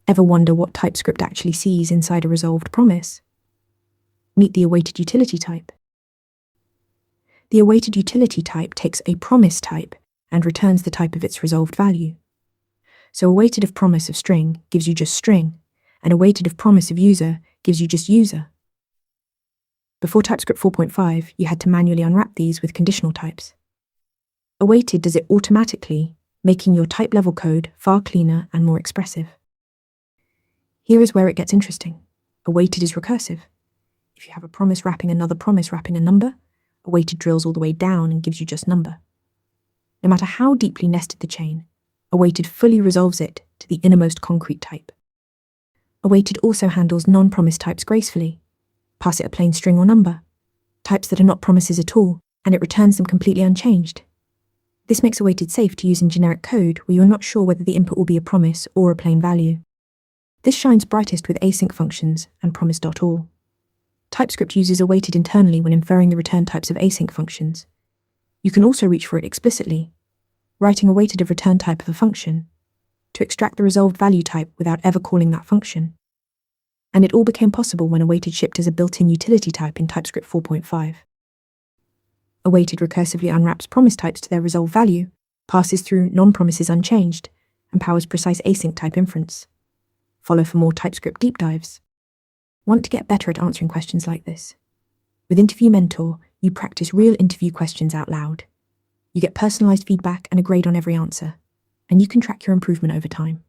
Ever wonder what TypeScript actually sees inside a resolved promise? Meet the awaited utility type. The awaited utility type takes a promise type and returns the type of its resolved value. So awaited of promise of string gives you just string, and awaited of promise of user gives you just user. Before TypeScript 4.5, you had to manually unwrap these with conditional types. Awaited does it automatically, making your type-level code far cleaner and more expressive. Here is where it gets interesting. Awaited is recursive. If you have a promise wrapping another promise wrapping a number, awaited drills all the way down and gives you just number. No matter how deeply nested the chain, awaited fully resolves it to the innermost concrete type. Awaited also handles non-promise types gracefully. Pass it a plain string or number, types that are not promises at all, and it returns them completely unchanged. This makes awaited safe to use in generic code where you're not sure whether the input will be a promise or a plain value. This shines brightest with async functions and Promise.all. TypeScript uses awaited internally when inferring the return types of async functions. You can also reach for it explicitly, writing awaited of return type of a function, to extract the resolved value type without ever calling that function. And it all became possible when awaited shipped as a built-in utility type in TypeScript 4.5. Awaited recursively unwraps promise types to their resolved value, passes through non-promises unchanged, and powers precise async type inference. Follow for more TypeScript deep dives. Want to get better at answering questions like this? With Interview Mentor, you practice real interview questions out loud. You get personalized feedback and a grade on every answer, and you can track your improvement over time.